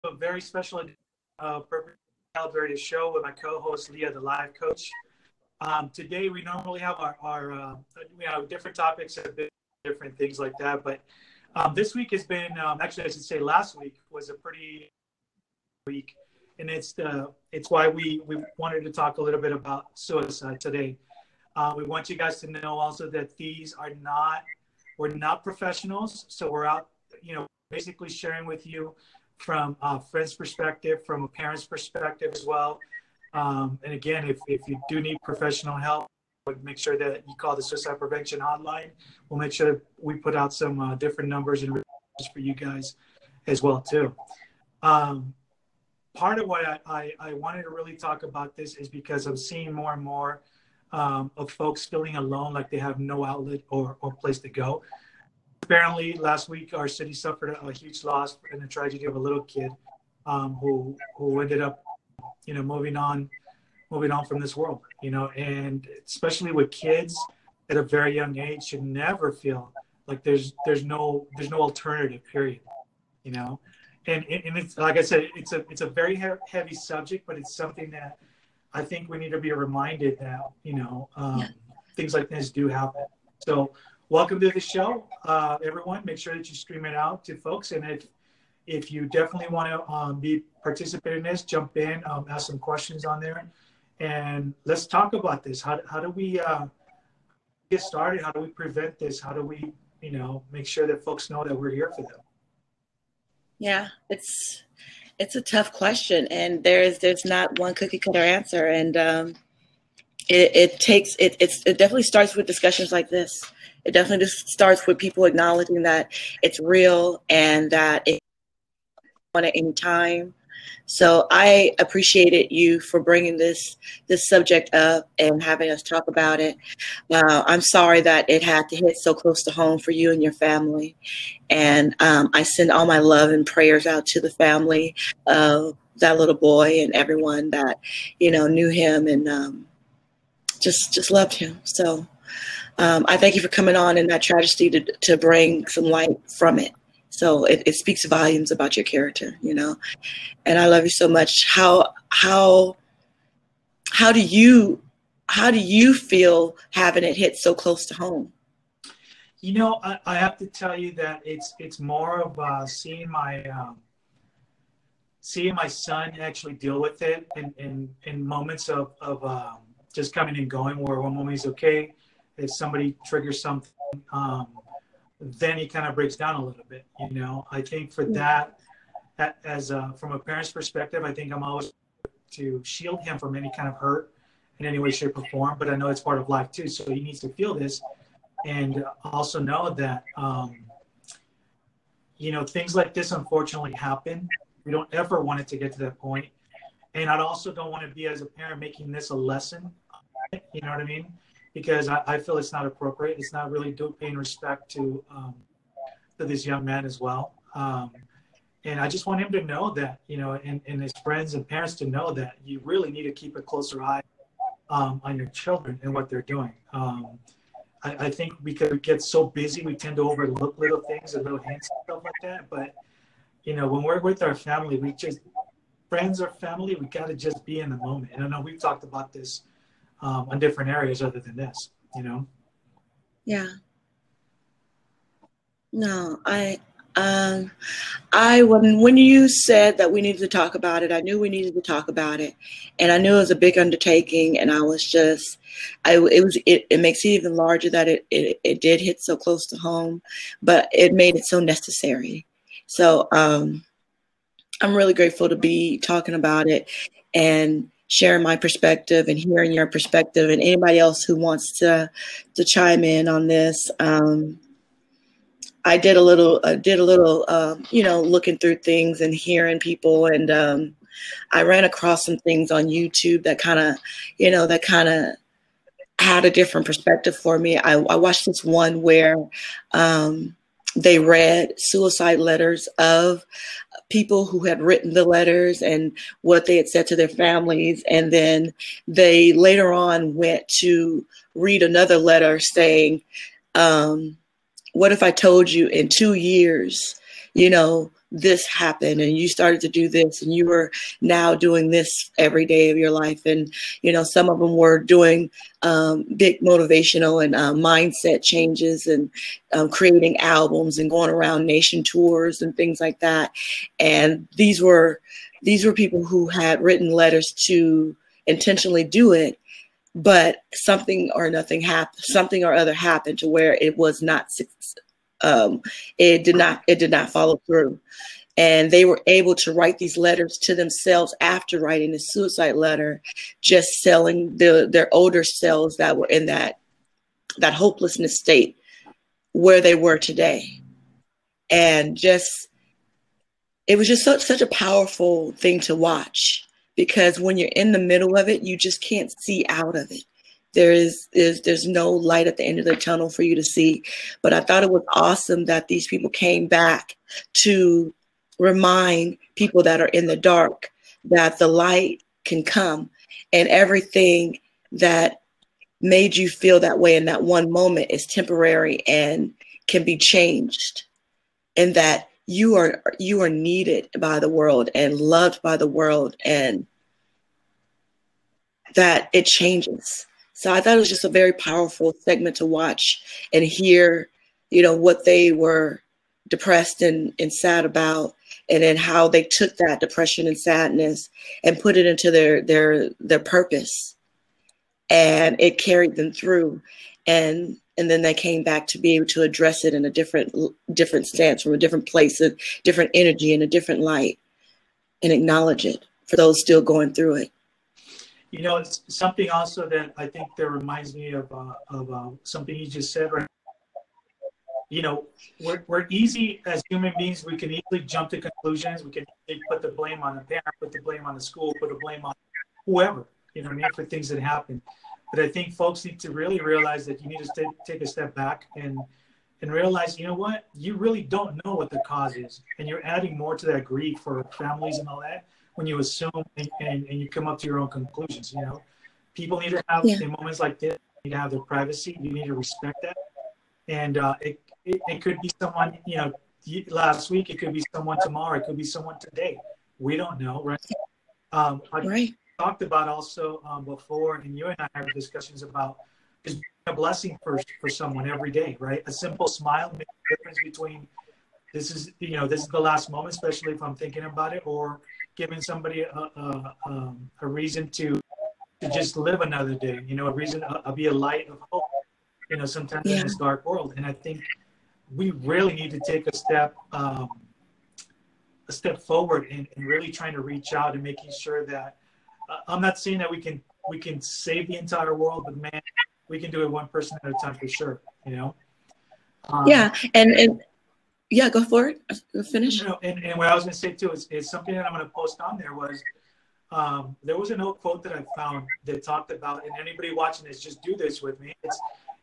A very special Perfect Calibrated show with my co-host Leah, the live coach. Today we normally have our different topics, a bit different things like that. But this week has been actually I should say last week was a pretty week, and it's why we wanted to talk a little bit about suicide today. We want you guys to know also that we're not professionals, so we're out, basically sharing with you from a friend's perspective, from a parent's perspective as well. And again, if you do need professional help, make sure that you call the suicide prevention hotline. We'll make sure that we put out some different numbers and resources for you guys as well too. Part of why I wanted to really talk about this is because I'm seeing more and more of folks feeling alone, like they have no outlet or place to go. Apparently, last week our city suffered a huge loss and the tragedy of a little kid who ended up, moving on from this world. And especially with kids at a very young age, should never feel like there's no alternative. Period. And it's like I said, it's a very heavy subject, but it's something that I think we need to be reminded that things like this do happen. So. Welcome to the show, everyone. Make sure that you stream it out to folks. And if you definitely want to be participating in this, jump in, ask some questions on there. And let's talk about this. How do we get started? How do we prevent this? How do we, make sure that folks know that we're here for them? Yeah, it's a tough question. And there's not one cookie cutter answer. And it definitely starts with discussions like this. It definitely just starts with people acknowledging that it's real and that it's on at any time. So I appreciated you for bringing this subject up and having us talk about it. I'm sorry that it had to hit so close to home for you and your family. And I send all my love and prayers out to the family of that little boy and everyone that, knew him and just loved him. So I thank you for coming on in that tragedy to bring some light from it. So it speaks volumes about your character, and I love you so much. How do you feel having it hit so close to home? I have to tell you that it's more of seeing my son actually deal with it in moments of just coming and going, where one moment he's okay. If somebody triggers something, then he kind of breaks down a little bit. I think for that, as from a parent's perspective, I think I'm always to shield him from any kind of hurt in any way, shape, or form. But I know it's part of life too, so he needs to feel this, and also know that things like this unfortunately happen. We don't ever want it to get to that point, and I also don't want to be, as a parent, making this a lesson. You know what I mean? Because I feel it's not appropriate. It's not really paying respect to this young man as well. And I just want him to know that, and his friends and parents to know that you really need to keep a closer eye on your children and what they're doing. I think because we get so busy, we tend to overlook little things and little hints and stuff like that. But, when we're with our family, friends or family, we got to just be in the moment. And I know we've talked about this on different areas other than this, Yeah. No, when you said that we needed to talk about it, I knew we needed to talk about it, and I knew it was a big undertaking, and I was just, it makes it even larger that it did hit so close to home, but it made it so necessary. So, I'm really grateful to be talking about it and sharing my perspective and hearing your perspective, and anybody else who wants to chime in on this. I did a little, looking through things and hearing people, and I ran across some things on YouTube that kind of had a different perspective for me. I watched this one where they read suicide letters of people who had written the letters and what they had said to their families. And then they later on went to read another letter saying, what if I told you in 2 years this happened and you started to do this and you were now doing this every day of your life. And, some of them were doing big motivational and mindset changes and creating albums and going around nation tours and things like that. And these were people who had written letters to intentionally do it, but something or other happened to where it was not, it did not follow through. And they were able to write these letters to themselves after writing the suicide letter, just selling their older selves that were in that hopelessness state where they were today. And it was just such a powerful thing to watch, because when you're in the middle of it, you just can't see out of it. There's no light at the end of the tunnel for you to see. But I thought it was awesome that these people came back to remind people that are in the dark that the light can come, and everything that made you feel that way in that one moment is temporary and can be changed, and that you are needed by the world and loved by the world, and that it changes. So I thought it was just a very powerful segment to watch and hear, what they were depressed and sad about, and then how they took that depression and sadness and put it into their purpose, and it carried them through. And then they came back to be able to address it in a different stance, from a different place, a different energy, and a different light, and acknowledge it for those still going through it. It's something also that I think that reminds me of something you just said, right? We're easy as human beings. We can easily jump to conclusions. We can put the blame on the parent, put the blame on the school, put the blame on whoever, for things that happen. But I think folks need to really realize that you need to take a step back and realize, what? You really don't know what the cause is. And you're adding more to that grief for families and all that when you assume and you come up to your own conclusions. People need to have, in moments like this, you need to have their privacy. You need to respect that. And it could be someone, last week, it could be someone tomorrow, it could be someone today. We don't know, right? Right. Talked about also before, and you and I have discussions about just being a blessing for someone every day, right? A simple smile makes a difference between this is the last moment, especially if I'm thinking about it, or giving somebody a reason to just live another day, a reason to be a light of hope, sometimes in this dark world. And I think we really need to take a step forward and really trying to reach out and making sure that I'm not saying that we can save the entire world, but man, we can do it one person at a time for sure. And go for it. Finish. And what I was going to say too is something that I'm going to post on there was there was an old quote that I found that talked about, and anybody watching this, just do this with me.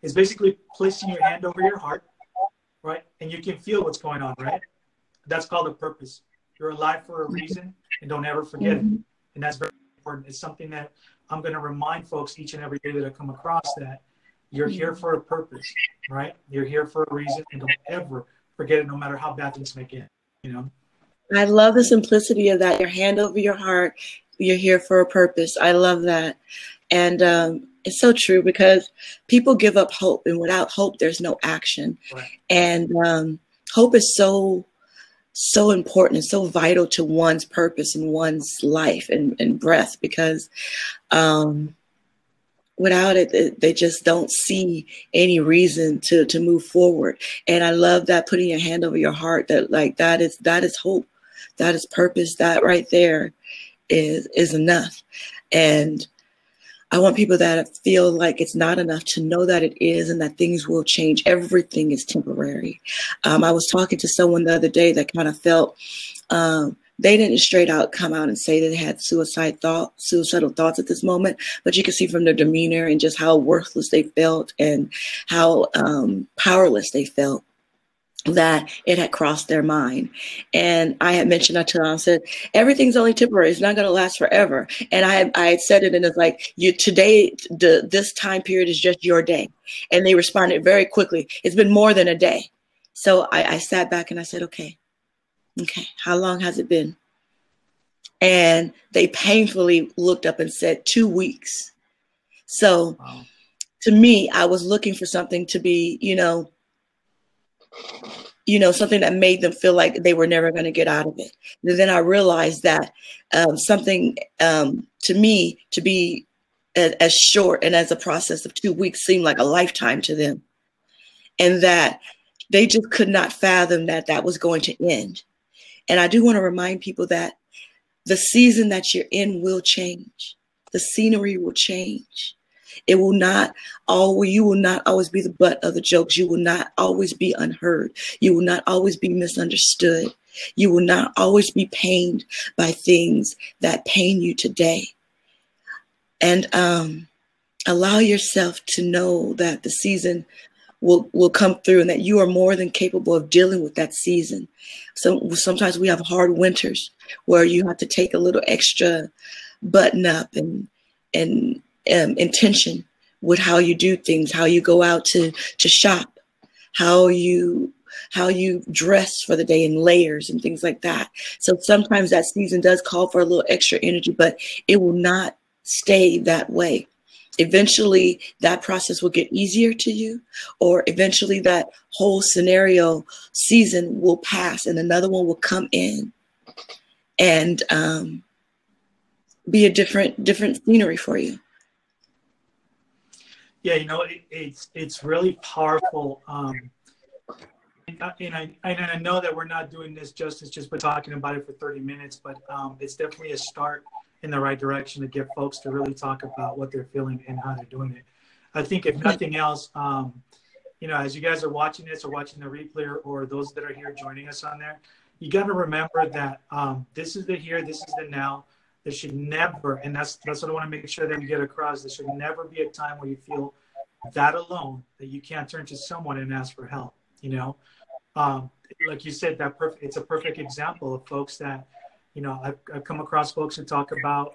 It's basically placing your hand over your heart, right? And you can feel what's going on, right? That's called a purpose. You're alive for a reason, and don't ever forget it. And that's very important. It's something that I'm going to remind folks each and every day that I come across, that you're here for a purpose, right? You're here for a reason, and don't ever forget it, no matter how bad things may get, I love the simplicity of that. Your hand over your heart. You're here for a purpose. I love that. And it's so true, because people give up hope, and without hope, there's no action. Right. And hope is so important and so vital to one's purpose and one's life and breath, because without it, they just don't see any reason to move forward. And I love that, putting your hand over your heart, that is hope, that is purpose. That right there is enough. And I want people that feel like it's not enough to know that it is, and that things will change. Everything is temporary. I was talking to someone the other day that kind of felt they didn't straight out come out and say that they had suicidal thoughts at this moment, but you can see from their demeanor and just how worthless they felt and how powerless they felt, that it had crossed their mind. And I had mentioned that to them. I said, everything's only temporary. It's not going to last forever. And I had said it, and it's like, today, this time period is just your day. And they responded very quickly. It's been more than a day. So I sat back and I said, okay, Okay, how long has it been? And they painfully looked up and said 2 weeks. So Wow. to me, I was looking for something to be, something that made them feel like they were never going to get out of it. And then I realized that something to me to be as short and as a process of 2 weeks seemed like a lifetime to them, and that they just could not fathom that that was going to end. And I do want to remind people that the season that you're in will change. The scenery will change. It will not always, you will not always be the butt of the jokes. You will not always be unheard. You will not always be misunderstood. You will not always be pained by things that pain you today. And allow yourself to know that the season will come through and that you are more than capable of dealing with that season. So sometimes we have hard winters where you have to take a little extra button up and intention with how you do things, how you go out to shop, how you dress for the day in layers and things like that. So sometimes that season does call for a little extra energy, but it will not stay that way. Eventually that process will get easier to you, or eventually that whole scenario season will pass and another one will come in and be a different scenery for you. Yeah, it's really powerful. And I know that we're not doing this justice just by talking about it for 30 minutes, but it's definitely a start in the right direction to get folks to really talk about what they're feeling and how they're doing it. I think if nothing else, as you guys are watching this or watching the replay, or those that are here joining us on there, you got to remember that this is the here, this is the now. There should never, and that's what I want to make sure that we get across. There should never be a time where you feel that alone that you can't turn to someone and ask for help. Like you said, it's a perfect example of folks that, I've come across folks who talk about,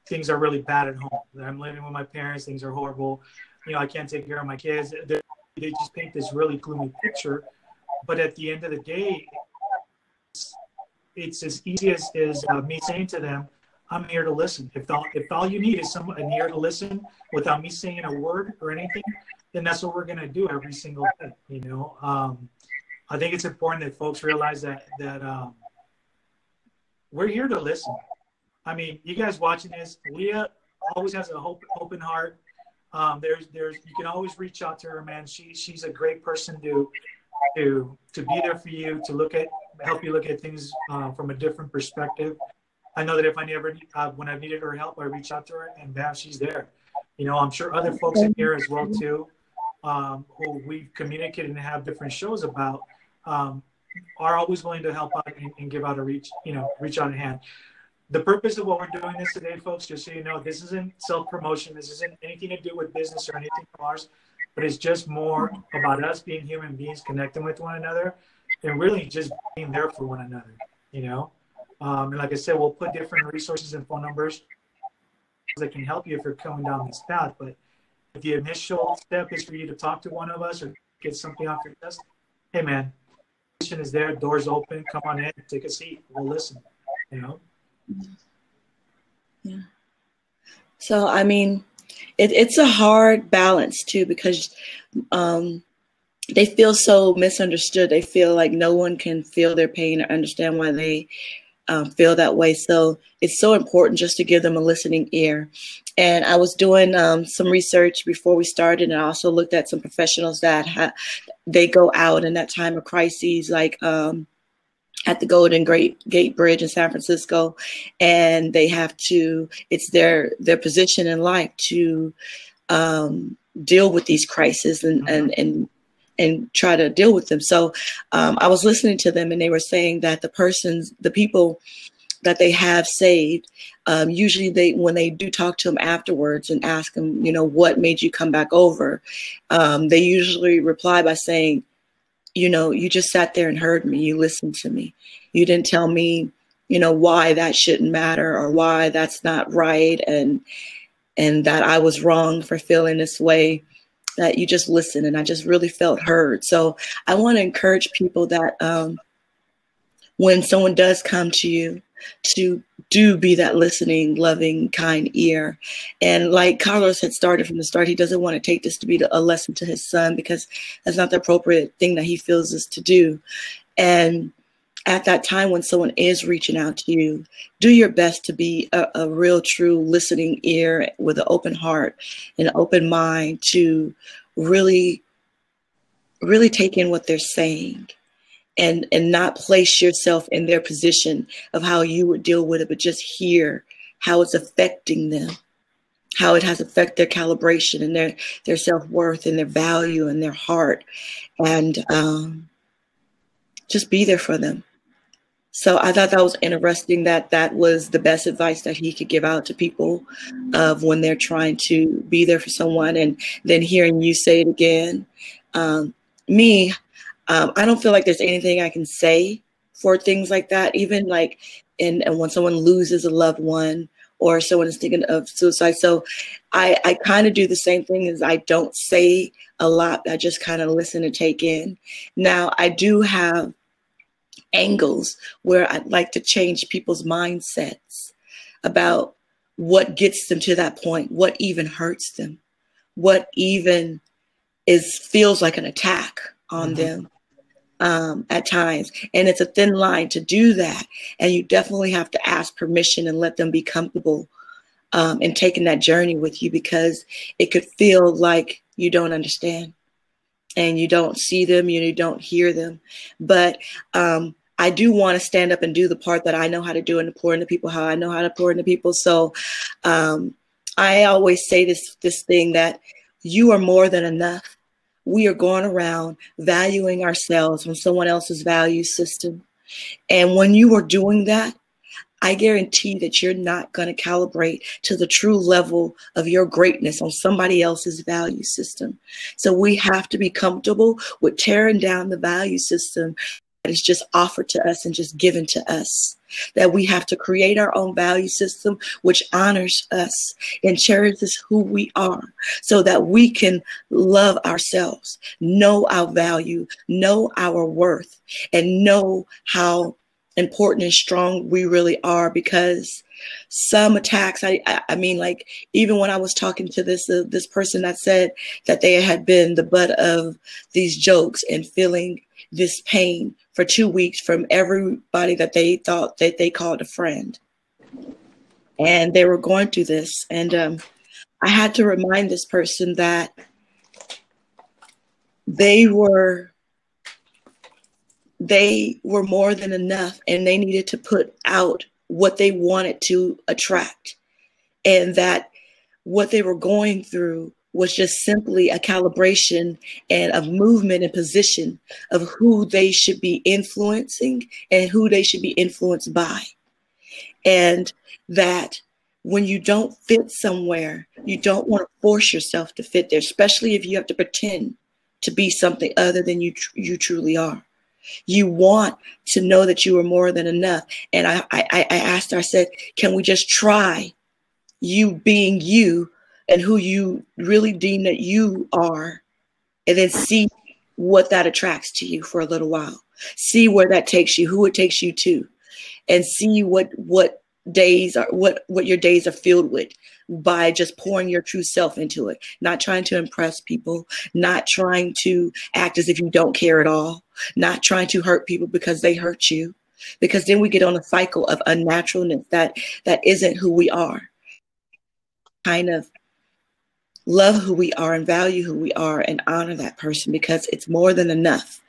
things are really bad at home. I'm living with my parents. Things are horrible. I can't take care of my kids. They just paint this really gloomy picture. But at the end of the day, it's as easy as me saying to them, I'm here to listen. If all you need is an ear to listen without me saying a word or anything, then that's what we're going to do every single day. I think it's important that folks realize that we're here to listen. I mean, you guys watching this, Leah always has an open heart. You can always reach out to her, man. She's a great person to be there for you, to help you look at things from a different perspective. I know that if when I've needed her help, I reach out to her, and bam, she's there. I'm sure other folks in here as well too, who we've communicated and have different shows about, are always willing to help out and give out reach out a hand. The purpose of what we're doing this today, folks, just so you know, this isn't self-promotion. This isn't anything to do with business or anything from ours, but it's just more about us being human beings, connecting with one another, and really just being there for one another, And like I said, we'll put different resources and phone numbers that can help you if you're coming down this path. But if the initial step is for you to talk to one of us or get something off your chest, hey, man, the station is there, doors open, come on in, take a seat, we'll listen, Yeah. So, I mean, it's a hard balance too, because they feel so misunderstood. They feel like no one can feel their pain or understand why they feel that way. So it's so important just to give them a listening ear. And I was doing some research before we started, and I also looked at some professionals that they go out in that time of crises, like at the Golden Gate Bridge in San Francisco, and they have to, it's their position in life to deal with these crises and try to deal with them. So I was listening to them, and they were saying that the people that they have saved, usually when they do talk to them afterwards and ask them, what made you come back over? They usually reply by saying, you just sat there and heard me. You listened to me. You didn't tell me, why that shouldn't matter or why that's not right. And that I was wrong for feeling this way, that you just listened. And I just really felt heard. So I want to encourage people that when someone does come to you, to do be that listening, loving, kind ear. And like Carlos had started from the start, he doesn't want to take this to be a lesson to his son, because that's not the appropriate thing that he feels is to do. And at that time when someone is reaching out to you, do your best to be a real, true listening ear with an open heart and an open mind to really, really take in what they're saying, and not place yourself in their position of how you would deal with it, but just hear how it's affecting them, how it has affected their calibration and their self-worth and their value and their heart, and just be there for them. So I thought that was interesting, that was the best advice that he could give out to people of when they're trying to be there for someone. And then hearing you say it again, I don't feel like there's anything I can say for things like that, even like and when someone loses a loved one or someone is thinking of suicide. So I kind of do the same thing, as I don't say a lot. I just kind of listen and take in. Now, I do have angles where I'd like to change people's mindsets about what gets them to that point, what even hurts them, what even feels like an attack on them at times. And it's a thin line to do that. And you definitely have to ask permission and let them be comfortable in taking that journey with you, because it could feel like you don't understand and you don't see them, you don't hear them. But I do want to stand up and do the part that I know how to do and to pour into people how I know how to pour into people. So I always say this thing that you are more than enough. We are going around valuing ourselves from someone else's value system. And when you are doing that, I guarantee that you're not going to calibrate to the true level of your greatness on somebody else's value system. So we have to be comfortable with tearing down the value system that is just offered to us and just given to us. That we have to create our own value system, which honors us and cherishes who we are, so that we can love ourselves, know our value, know our worth, and know how important and strong we really are. Because some attacks, I mean, like, even when I was talking to this person that said that they had been the butt of these jokes and feeling this pain for 2 weeks from everybody that they thought that they called a friend. And they were going through this. And I had to remind this person that they were more than enough, and they needed to put out what they wanted to attract. And that what they were going through was just simply a calibration and a movement and position of who they should be influencing and who they should be influenced by. And that when you don't fit somewhere, you don't want to force yourself to fit there, especially if you have to pretend to be something other than you truly are. You want to know that you are more than enough. And I asked her, I said, can we just try you being you and who you really deem that you are, and then see what that attracts to you for a little while. See where that takes you, who it takes you to, and see what days are what your days are filled with by just pouring your true self into it, not trying to impress people, not trying to act as if you don't care at all, not trying to hurt people because they hurt you, because then we get on a cycle of unnaturalness that isn't who we are. Kind of love who we are and value who we are and honor that person, because it's more than enough.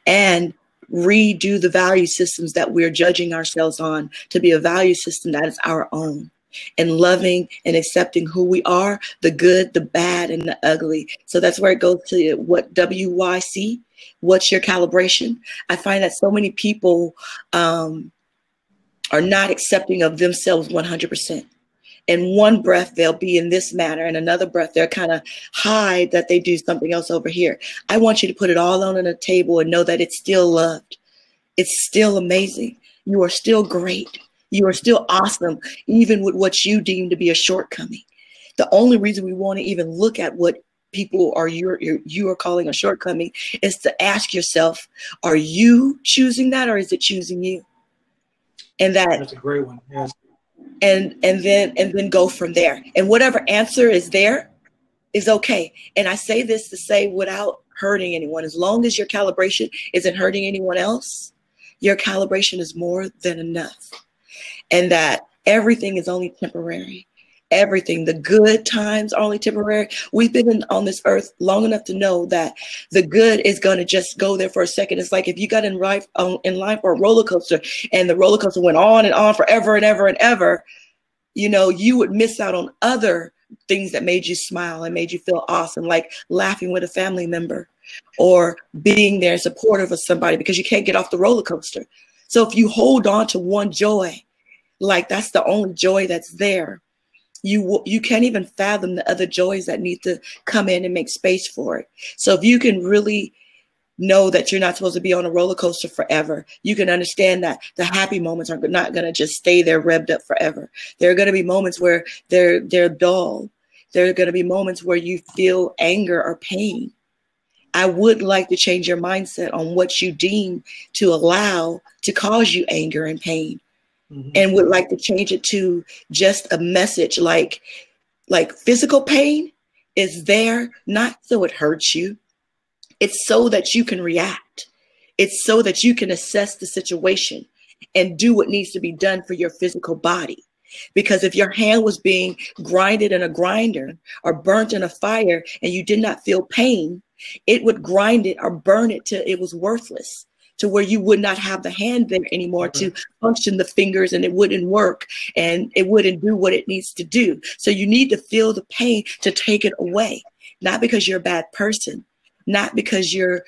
And redo the value systems that we're judging ourselves on to be a value system that is our own, and loving and accepting who we are, the good, the bad, and the ugly. So that's where it goes to what WYC, what's your calibration? I find that so many people are not accepting of themselves 100%. In one breath, they'll be in this manner. In another breath, they'll kind of hide that they do something else over here. I want you to put it all on the table and know that it's still loved. It's still amazing. You are still great. You are still awesome, even with what you deem to be a shortcoming. The only reason we want to even look at what people are you are calling a shortcoming is to ask yourself, are you choosing that, or is it choosing you? And that, that's a great one. Yes. and then go from there. And whatever answer is there is okay. And I say this to say, without hurting anyone, as long as your calibration isn't hurting anyone else, your calibration is more than enough. And that everything is only temporary. Everything, the good times are only temporary. We've been on this earth long enough to know that the good is going to just go there for a second. It's like if you got in line for a roller coaster, and the roller coaster went on and on forever and ever and ever, you would miss out on other things that made you smile and made you feel awesome, like laughing with a family member or being there supportive of somebody, because you can't get off the roller coaster. So if you hold on to one joy, like that's the only joy that's there, you can't even fathom the other joys that need to come in and make space for it. So if you can really know that you're not supposed to be on a roller coaster forever, you can understand that the happy moments are not going to just stay there revved up forever. There are going to be moments where they're dull. There are going to be moments where you feel anger or pain. I would like to change your mindset on what you deem to allow to cause you anger and pain. And would like to change it to just a message like physical pain is there not so it hurts you. It's so that you can react. It's so that you can assess the situation and do what needs to be done for your physical body. Because if your hand was being grinded in a grinder or burnt in a fire and you did not feel pain, it would grind it or burn it till it was worthless, to where you would not have the hand there anymore to function the fingers, and it wouldn't work and it wouldn't do what it needs to do. So you need to feel the pain to take it away, not because you're a bad person, not because you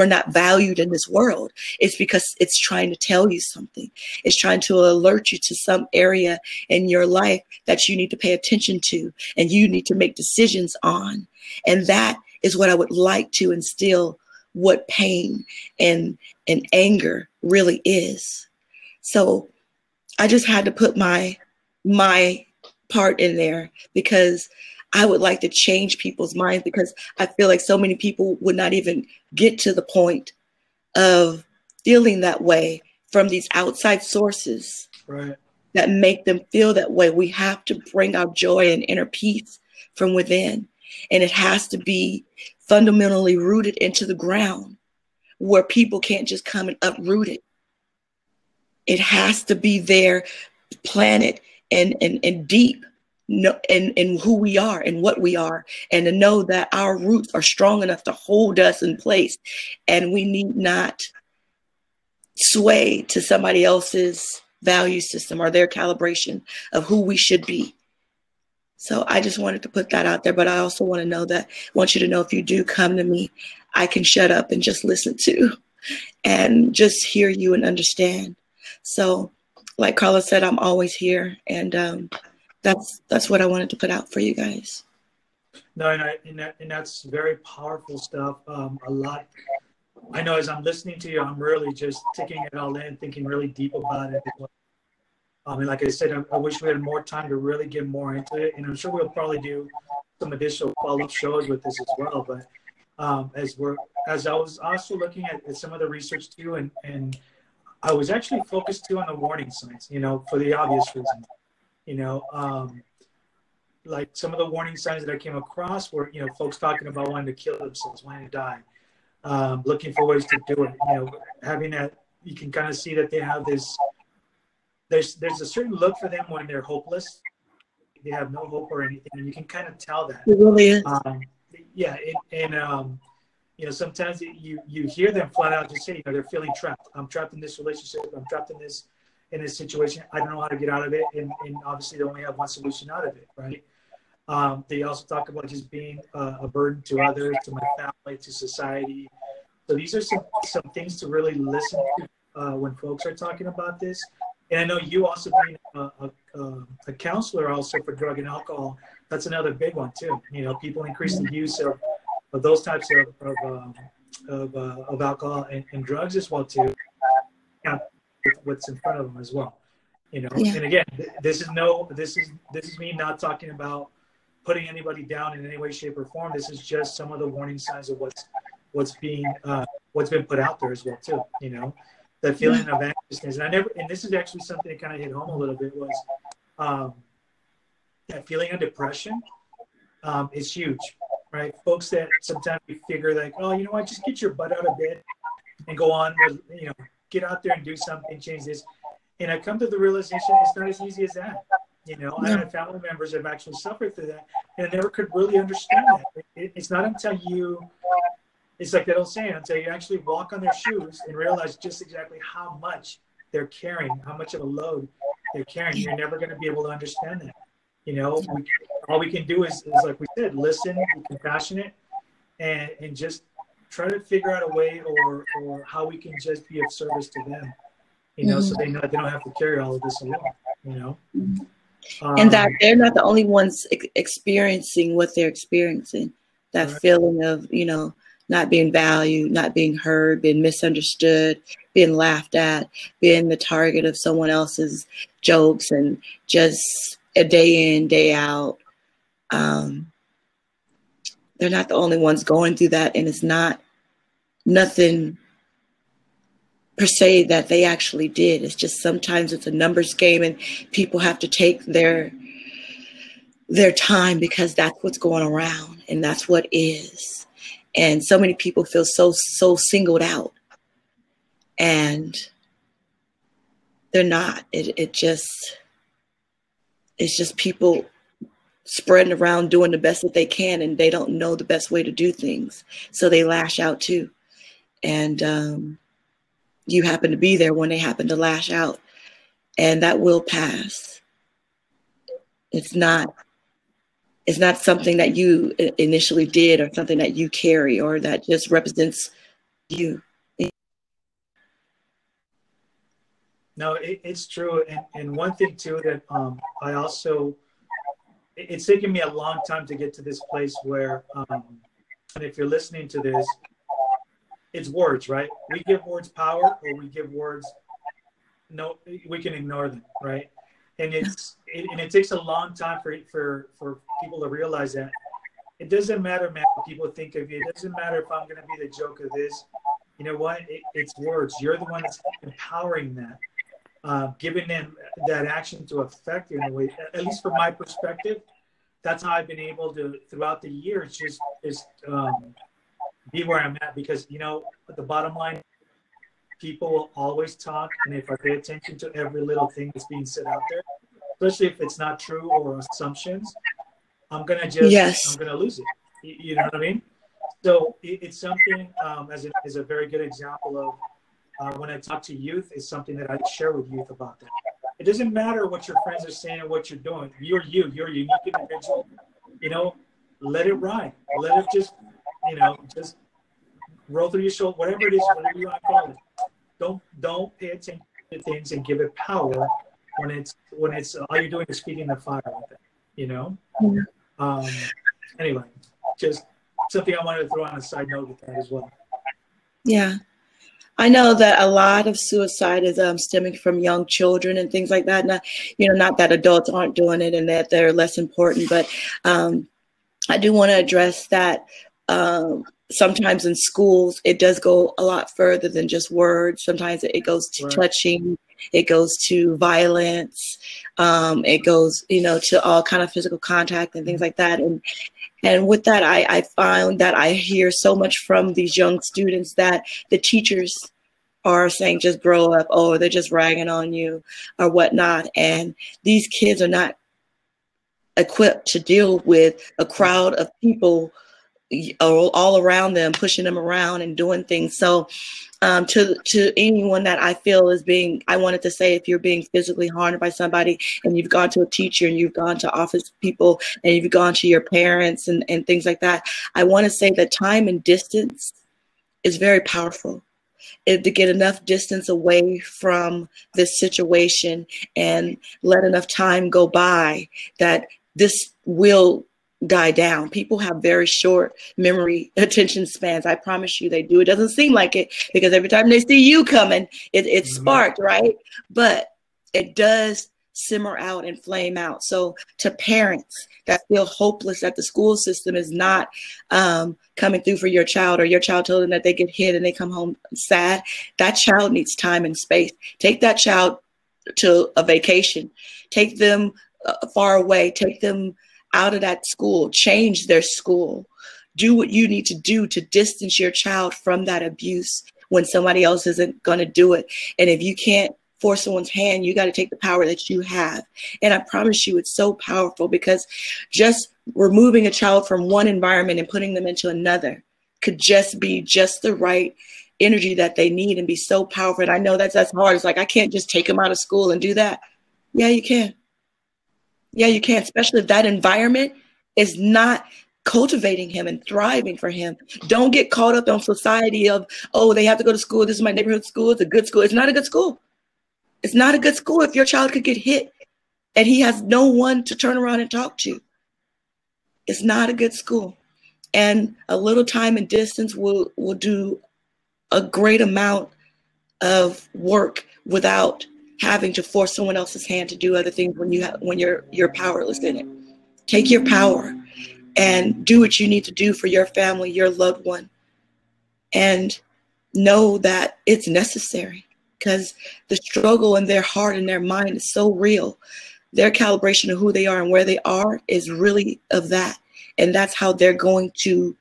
are not valued in this world. It's because it's trying to tell you something. It's trying to alert you to some area in your life that you need to pay attention to and you need to make decisions on. And that is what I would like to instill, what pain and anger really is. So I just had to put my part in there, because I would like to change people's minds, because I feel like so many people would not even get to the point of feeling that way from these outside sources, right, that make them feel that way. We have to bring our joy and inner peace from within. And it has to be fundamentally rooted into the ground, where people can't just come and uproot it. It has to be there, planted and deep in who we are and what we are, and to know that our roots are strong enough to hold us in place, and we need not sway to somebody else's value system or their calibration of who we should be. So I just wanted to put that out there, but I also want you to know if you do come to me, I can shut up and just listen to and just hear you and understand. So like Carla said, I'm always here, and that's what I wanted to put out for you guys. No, and that's very powerful stuff. A lot. I know as I'm listening to you, I'm really just taking it all in, thinking really deep about it. And like I said, I wish we had more time to really get more into it. And I'm sure we'll probably do some additional follow-up shows with this as well. But as I was also looking at some of the research too, and I was actually focused too on the warning signs, for the obvious reason. Like some of the warning signs that I came across were, folks talking about wanting to kill themselves, wanting to die, looking for ways to do it. Having that, you can kind of see that they have this. There's a certain look for them when they're hopeless. They have no hope or anything, and you can kind of tell that. It really is. Sometimes you hear them flat out just say, they're feeling trapped. I'm trapped in this relationship. I'm trapped in this situation. I don't know how to get out of it, and obviously they only have one solution out of it, right? They also talk about just being a burden to others, to my family, to society. So these are some things to really listen to when folks are talking about this. And I know you also being a counselor also for drug and alcohol, that's another big one too. People increase the use of those types of alcohol and drugs as well too. What's in front of them as well. Yeah. And again, this is me not talking about putting anybody down in any way, shape, or form. This is just some of the warning signs of what's been put out there as well too. that feeling of anxiousness. And this is actually something that kind of hit home a little bit, was that feeling of depression is huge, right? Folks that sometimes we figure like, oh, you know what, just get your butt out of bed and go on with, get out there and do something, change this. And I come to the realization it's not as easy as that. I have family members that have actually suffered through that, and I never could really understand that. It's not until it's like that old saying, until you actually walk on their shoes and realize just exactly how much they're carrying, how much of a load they're carrying. You're never going to be able to understand that. All we can do is like we said, listen, be compassionate, and just try to figure out a way or how we can just be of service to them, so they don't have to carry all of this alone, and that they're not the only ones experiencing what they're experiencing, that feeling of, not being valued, not being heard, being misunderstood, being laughed at, being the target of someone else's jokes, and just a day in, day out. They're not the only ones going through that, and it's not nothing per se that they actually did. It's just sometimes it's a numbers game, and people have to take their time because that's what's going around, and that's what is. And so many people feel so singled out, and they're not. It's just people spreading around doing the best that they can, and they don't know the best way to do things, so they lash out too. And you happen to be there when they happen to lash out, and that will pass. It's not something that you initially did, or something that you carry, or that just represents you. No, it's true. And one thing too that I also, it's taken me a long time to get to this place where, and if you're listening to this, it's words, right? We give words power, or we give words, no, we can ignore them, right? And it takes a long time for people to realize that it doesn't matter, man, what people think of you. It doesn't matter if I'm going to be the joke of this. You know what? It's words. You're the one that's empowering that, giving them that action to affect you in a way. At least from my perspective, that's how I've been able to, throughout the years, just be where I'm at. Because, at the bottom line, people will always talk, and if I pay attention to every little thing that's being said out there, especially if it's not true or assumptions, I'm gonna lose it. You know what I mean? So it's something as a very good example of when I talk to youth, is something that I share with youth about that. It doesn't matter what your friends are saying or what you're doing. You're a unique individual. Let it ride. Let it just roll through your shoulder, whatever it is, whatever you want to call it. Don't pay attention to things and give it power when it's all you're doing is feeding the fire with it. Anyway, just something I wanted to throw on a side note with that as well. Yeah, I know that a lot of suicide is stemming from young children and things like that. Not that adults aren't doing it and that they're less important, but I do want to address that. Sometimes in schools, it does go a lot further than just words. Sometimes it goes to touching, it goes to violence, it goes, to all kind of physical contact and things like that. And with that, I found that I hear so much from these young students that the teachers are saying, just grow up, or they're just ragging on you or whatnot. And these kids are not equipped to deal with a crowd of people all around them, pushing them around and doing things. So to anyone that I feel is I wanted to say, if you're being physically harmed by somebody, and you've gone to a teacher, and you've gone to office people, and you've gone to your parents and things like that, I want to say that time and distance is very powerful. To get enough distance away from this situation and let enough time go by, that this will die down. People have very short memory attention spans. I promise you they do. It doesn't seem like it, because every time they see you coming, it's sparked, right? But it does simmer out and flame out. So to parents that feel hopeless that the school system is not coming through for your child, or your child told them that they get hit and they come home sad, that child needs time and space. Take that child to a vacation. Take them far away. Take them out of that school. Change their school. Do what you need to do to distance your child from that abuse when somebody else isn't going to do it. And if you can't force someone's hand, you got to take the power that you have. And I promise you, it's so powerful, because just removing a child from one environment and putting them into another could just be just the right energy that they need and be so powerful. And I know that's hard. It's like, I can't just take them out of school and do that. Yeah, you can. Yeah, you can, especially if that environment is not cultivating him and thriving for him. Don't get caught up on society of, oh, they have to go to school. This is my neighborhood school. It's a good school. It's not a good school. It's not a good school if your child could get hit and he has no one to turn around and talk to. It's not a good school. And a little time and distance will do a great amount of work without having to force someone else's hand to do other things when you're powerless in it. Take your power and do what you need to do for your family, your loved one, and know that it's necessary, because the struggle in their heart and their mind is so real. Their calibration of who they are and where they are is really of that. And that's how they're going to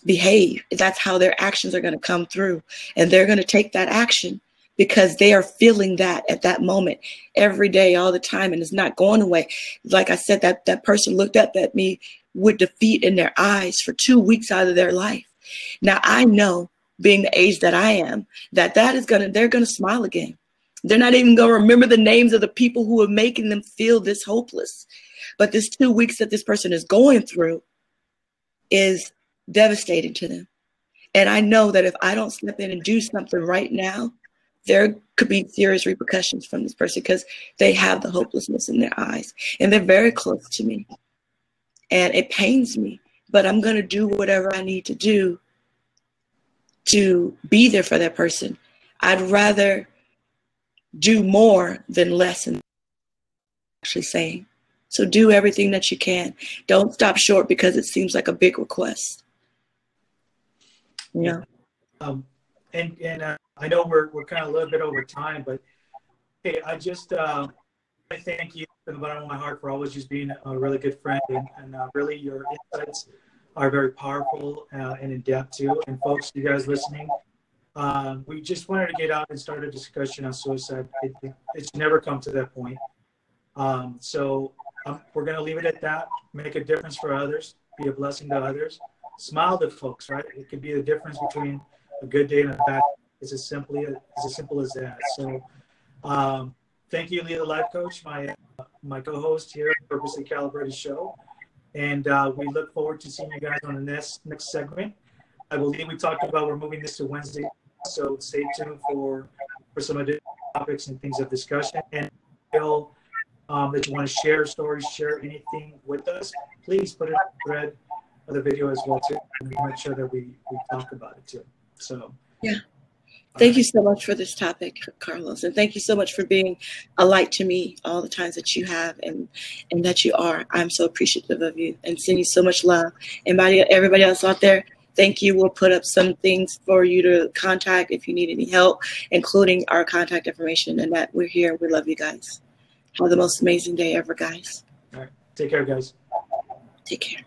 behave. That's how their actions are going to come through. And they're going to take that action because they are feeling that at that moment every day, all the time. And it's not going away. Like I said, that person looked up at me with defeat in their eyes for 2 weeks out of their life. Now I know, being the age that I am, they're going to smile again. They're not even going to remember the names of the people who are making them feel this hopeless. But this 2 weeks that this person is going through is devastating to them. And I know that if I don't step in and do something right now, there could be serious repercussions from this person, because they have the hopelessness in their eyes and they're very close to me. And it pains me, but I'm going to do whatever I need to do to be there for that person. I'd rather do more than less, and actually saying. So do everything that you can. Don't stop short because it seems like a big request. Yeah. And I know we're kind of a little bit over time, but hey, I just I thank you from the bottom of my heart for always just being a really good friend, and really your insights are very powerful and in depth too. And folks, you guys listening, we just wanted to get out and start a discussion on suicide. It's never come to that point. So we're going to leave it at that. Make a difference for others. Be a blessing to others. Smile to folks, right? It could be the difference between a good day and a bad day. It's as simple as that. So thank you, Leah, the life coach, my co-host here at the Purposely Calibrated show. And we look forward to seeing you guys on the next segment. I believe we talked about we're moving this to Wednesday, so stay tuned for some additional topics and things of discussion. And feel that you want to share stories, share anything with us, please put it in the thread of the video as well too. And we'll make sure that we talk about it too. So yeah. Thank you so much for this topic, Carlos. And thank you so much for being a light to me all the times that you have and that you are. I'm so appreciative of you and send you so much love. And everybody else out there, thank you. We'll put up some things for you to contact if you need any help, including our contact information, and that we're here. We love you guys. Have the most amazing day ever, guys. All right. Take care, guys. Take care.